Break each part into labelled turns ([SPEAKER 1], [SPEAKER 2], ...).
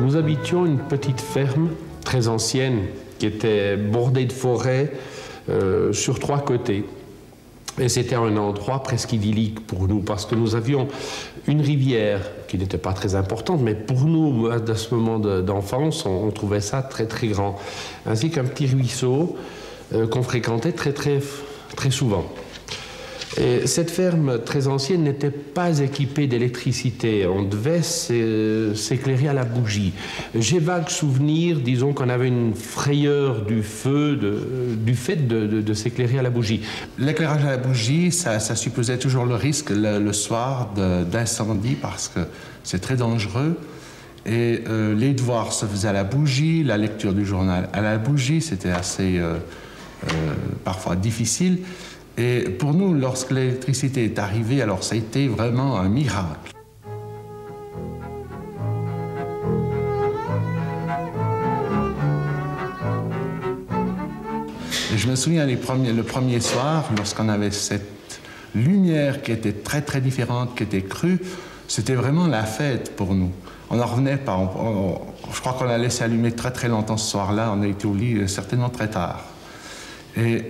[SPEAKER 1] Nous habitions une petite ferme très ancienne qui était bordée de forêts sur 3 côtés. Et c'était un endroit presque idyllique pour nous parce que nous avions une rivière qui n'était pas très importante, mais pour nous, à ce moment d'enfance, on trouvait ça très très grand, ainsi qu'un petit ruisseau qu'on fréquentait très souvent. Et cette ferme très ancienne n'était pas équipée d'électricité. On devait s'éclairer à la bougie. J'ai vague souvenir, disons, qu'on avait une frayeur du feu, du fait de s'éclairer à la bougie.
[SPEAKER 2] L'éclairage à la bougie, ça supposait toujours le risque le soir d'incendie parce que c'est très dangereux. Et les devoirs se faisaient à la bougie, la lecture du journal à la bougie, c'était assez parfois difficile. Et pour nous, lorsque l'électricité est arrivée, alors ça a été vraiment un miracle. Et je me souviens le premier soir, lorsqu'on avait cette lumière qui était très différente, qui était crue, c'était vraiment la fête pour nous. On n'en revenait pas. Je crois qu'on a laissé allumer très longtemps ce soir-là. On a été au lit certainement très tard. Et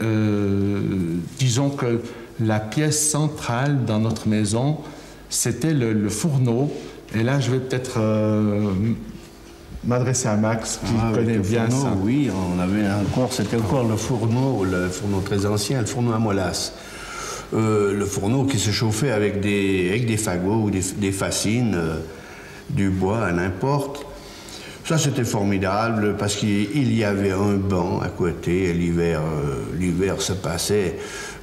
[SPEAKER 2] disons que la pièce centrale dans notre maison, c'était le fourneau. Et là, je vais peut-être m'adresser à Max, qui connaît bien ça.
[SPEAKER 3] Oui, on avait encore, c'était encore le fourneau très ancien, le fourneau à molasses. Le fourneau qui se chauffait avec des fagots ou des fascines, du bois, n'importe. Ça, c'était formidable parce qu'il y avait un banc à côté. L'hiver se passait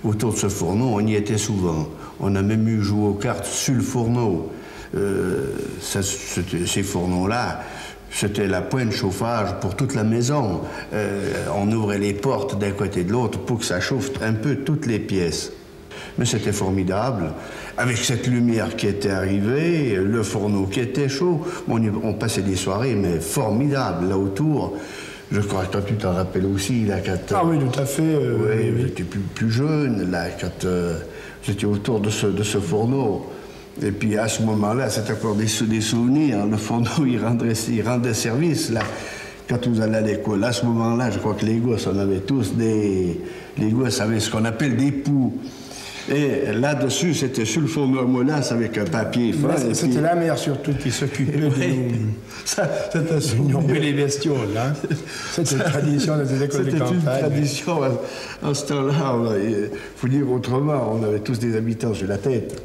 [SPEAKER 3] autour de ce fourneau. On y était souvent. On a même eu joué aux cartes sur le fourneau. Ces fourneaux-là, c'était la pointe de chauffage pour toute la maison. On ouvrait les portes d'un côté et de l'autre pour que ça chauffe un peu toutes les pièces. Mais c'était formidable. Avec cette lumière qui était arrivée, le fourneau qui était chaud, on passait des soirées, mais formidables, là autour. Je crois que toi, tu t'en rappelles aussi, là, quand...
[SPEAKER 4] Ah oui, tout à fait.
[SPEAKER 3] Oui, j'étais plus jeune, là, quand j'étais autour de ce fourneau. Et puis, à ce moment-là, c'était encore des souvenirs. Le fourneau, il rendait service, là. Quand vous allez à l'école, à ce moment-là, je crois que les gosses, on avait tous les gosses avaient ce qu'on appelle des poux. Et là-dessus, c'était sur le fourneau à molasses avec un papier fin.
[SPEAKER 4] C'était la mère surtout qui s'occupait de nous. C'était les bestioles, hein. C'était une tradition dans les écoles de campagne.
[SPEAKER 3] C'était une tradition. À ce temps-là, il faut dire autrement, on avait tous des habitants sur la tête.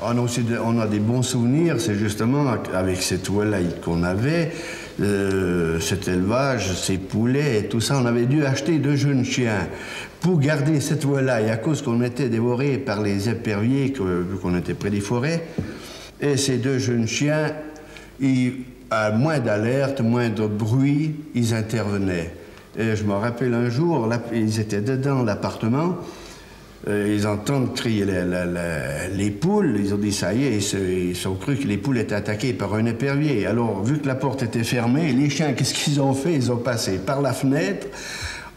[SPEAKER 3] On a des bons souvenirs, c'est justement avec cette volaille qu'on avait, cet élevage, ces poulets et tout ça. On avait dû acheter 2 jeunes chiens pour garder cette volaille à cause qu'on était dévorés par les éperviers, vu qu'on était près des forêts. Et ces 2 jeunes chiens, à moins d'alerte, moins de bruit, ils intervenaient. Et je me rappelle un jour, là, ils étaient dedans l'appartement. Ils entendent crier les poules, ils ont dit ça y est, ils ont cru que les poules étaient attaquées par un épervier. Alors, vu que la porte était fermée, les chiens, qu'est-ce qu'ils ont fait? Ils ont passé par la fenêtre,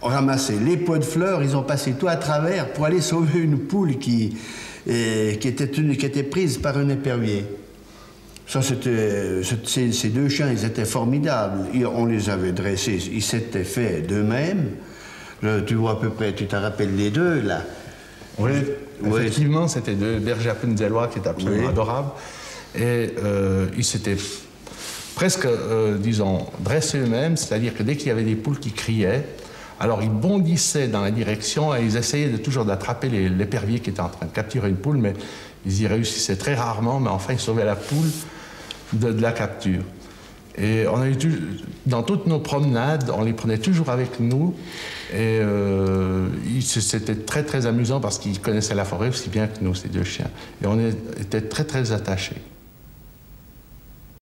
[SPEAKER 3] ont ramassé les pots de fleurs, ils ont passé tout à travers pour aller sauver une poule qui était prise par un épervier. Ça, ces 2 chiens, ils étaient formidables. On les avait dressés, ils s'étaient faits d'eux-mêmes. Tu vois à peu près, tu te rappelles les 2, là?
[SPEAKER 2] Oui, effectivement, c'était 2 bergers appenzellois qui étaient absolument adorables. Et ils s'étaient presque, disons, dressés eux-mêmes, c'est-à-dire que dès qu'il y avait des poules qui criaient, alors ils bondissaient dans la direction et ils essayaient toujours d'attraper l'épervier qui était en train de capturer une poule, mais ils y réussissaient très rarement, mais enfin ils sauvaient la poule de la capture. Et on a eu dans toutes nos promenades, on les prenait toujours avec nous. Et c'était très amusant parce qu'ils connaissaient la forêt aussi bien que nous, ces 2 chiens. Et on était très attachés.